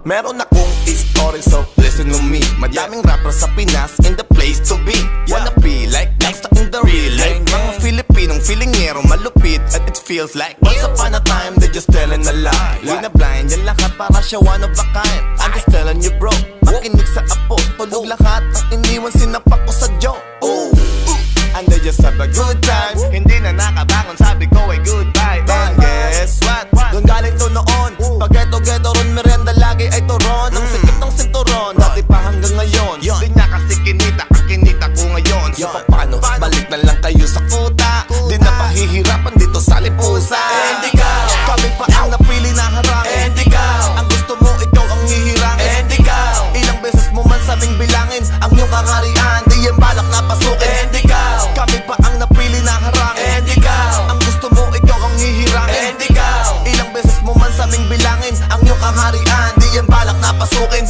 Meron akong story, so listen to me. Madaming rapper sa Pinas in the place to be. Wanna be like gangsta in the real life. Mga Filipinong filingero malupit. And it feels like once upon a time they're just telling a lie. Di na blind, yan lahat para siya one of a kind. I'm just telling you bro, makinig sa apo. Tulog lahat ang iniwan, sinapak ko sa joke. And they just have a good time. Hindi na nakabangon, sabi ko ay goodbye. And guess what? Doon galing to noon. Pag eto-geto ron, merienda lagi ay turon. Ang sikip ng sinturon, dati pa hanggang ngayon. Di niya kasi kinita, ang kinita ko ngayon. So paano, balik na lang kayo sa kuta. Di na pahihirapan dito sa lipusa. And ikaw, kami pa ang napili na harang. And ikaw, ang gusto mo, ikaw ang hihirang. And ikaw, ilang beses mo man sabing bilangin ang iyong kaharian, di yan balak na pasukin. And ikaw, kami pa ang napili na harang. And ikaw, ang gusto mo, ikaw ang hihirang. And ikaw, ilang beses mo man sabing bilangin ang iyong kaharian, di yan balak na pasukin.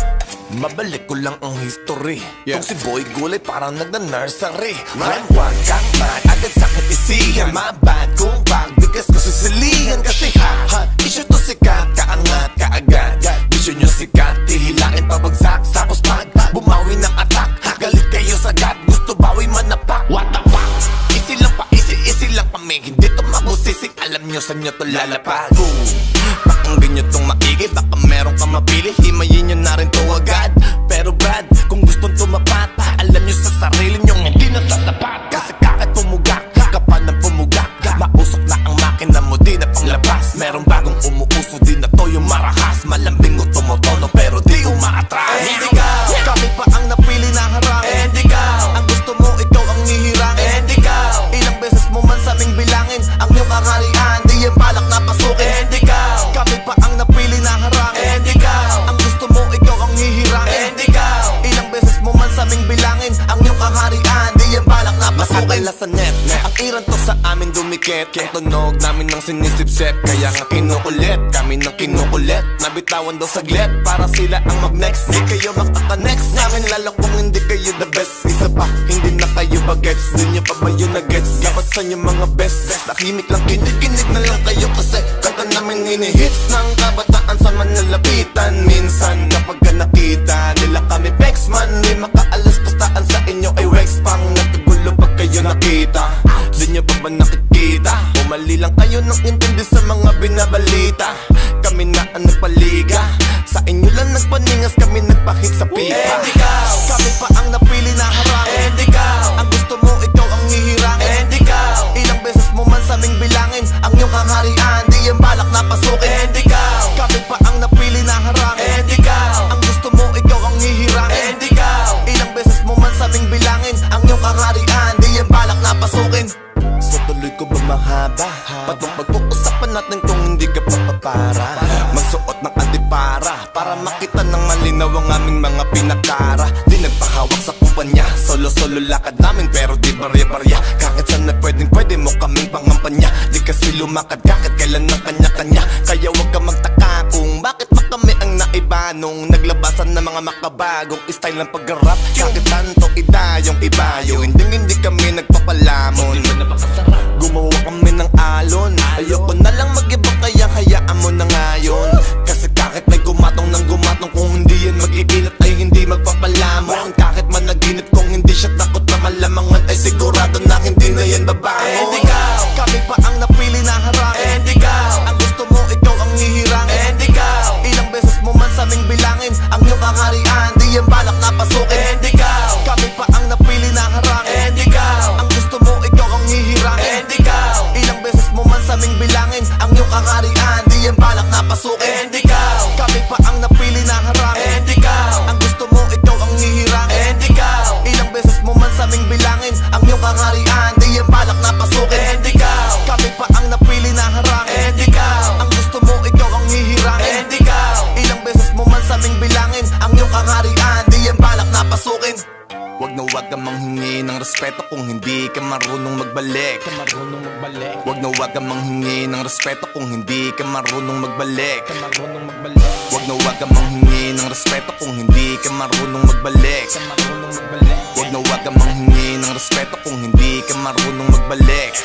Mabalik ko lang ang history. Kung si Boy Gulay parang nagna-nursery. Wag kang agad sakit isihan. Mabad kung pagbigas ko sisilihan. Kasi ha, issue to sikat, kaangat, kaagad. Vision nyo sikat, tihilain pabagsak. Tapos pag bumawi ng attack, galit kayo sagad, gusto bawi manapak. What the fuck? Easy lang pa, easy lang pa may hindi to mabusisik. Alam nyo saan nyo to lalapag. Pakinggan nyo tong maigi, baka meron ka mapili. Himayin nyo na rin to agad. Pero Brad, kung gustong tumapat, alam nyo sa sarili nyo hindi na sasapat. Kasi kakit pumugak, kapal ng pumugak, mausok na ang makina mo, di na panglabas. Merong bagong umuuso, di na to yung marahas. Malambing o tumotono, pero di umaatras. And ikaw, kami pa ang napili na harang. And ikaw, ang gusto mo, ikaw ang hihirang. And ikaw, ilang beses mo man sabing bilangin ang iyong kaharian, di yan balak na pasukin. And ikaw, kami pa ang napili na harang. And ikaw, ang gusto mo, ikaw ang hihirang. And ikaw, ilang beses mo man sabing bilangin ang iyong kaharian, di yan balak na pasukin. Nakatala sa net, ang iran to sa amin dumikit. Ang tunog namin ng sinisipsip, kaya nga kinukulit, kami ng kinukulit. Nabitawan daw saglit, para sila ang mag-next. Di kayo makaka-next namin, lalo kung hindi kayo the best. Isa pa, hindi na kayo bagets, di nyo pa ba yun na-gets? Dapat sa inyo mga best, nakimik lang, kinig na lang kayo. Kasi kanta namin hini-hits ng kabataan sa manlalapitan. Minsan kapag nakita nila kami pex man, di makaalas pastaan sa inyo ay wax pang nagkagulo pag kayo nakita. Di nyo pa ba nakikita? Umali lang kayo ng intindi sa mga binabalita. Kami na ang nagpaliga, sa inyo lang nagpaningas, kami nagpahit sa pipa. And ikaw, kami pa ang napili na harang. And ikaw, ang gusto mo, ikaw ang hihirang. And ikaw, ilang beses mo man sabing bilangin ang iyong kaharian, di yan balak na pasukin. And ikaw, kami pa ang napili na harang. And ikaw, ang gusto mo, ikaw ang hihirang. And ikaw, ilang beses mo man sabing bilangin ang iyong kaharian, di yan balak na pasukin. So tuloy ko ba mahaba? Patong pag-uusapan natin kung hindi ka papapara. Magsuot ng antipara para makita ng malinaw ang aming mga pinakara. Di nagpahawak sa kumpanya, solo-solo lakad namin pero di barya-barya. Kahit saan na pwede mo kaming pangampanya. Di kasi lumakad kahit kailan ng kanya-kanya. Kaya wag ka magtaka kung bakit pa kami ang naiba nung naglabasan ng mga makabagong style ng pag-rap. Kahit tanto idayong ibayo, hindi kami nagpapalamon. Gumawa kami ng alon, ayoko na lang mag-iba kaya hayaan mo na ngayon. Kasi kahit may gumatong ng gumatong, kung hindi yan mag-iinit ay hindi magpapalamon. Kahit managinip kung hindi siya takot na malamangan, ay sigurado na hindi na yan babangon. And ikaw, kami pa ang napili na harang. And ikaw, ang gusto mo, ikaw ang hihirang. And ikaw, ilang beses mo man sabing bilangin ang iyong kaharian, di yan balak na pasukin. And ikaw, kami pa ang napili na harang. And ikaw, ang gusto mo, ikaw ang hihirang. And ikaw, ilang beses mo man sabing bilangin ang iyong kaharian, di yan balak na pasukin. And ikaw, kami pa ang napili na harang. And ikaw, ang gusto mo, ikaw ang hihirang. And ikaw, ilang beses mo man sabing bilangin ang iyong kaharian, di yan balak na pasukin. And ikaw, kami pa ang napili na harang. And ikaw, ang gusto mo, ikaw ang hihirang. And ikaw, ilang beses mo man sabing bilangin ang iyong kaharian, di yan balak na pasukin. Wag na wag kang manghingi ng respeto kung hindi ka marunong magbalik. Wag na wag kang manghingi ng respeto kung hindi ka marunong magbalik. Wag na wag kang manghingi ng respeto kung hindi ka marunong magbalik. Wag na wag kang manghingi ng respeto kung hindi ka marunong magbalik.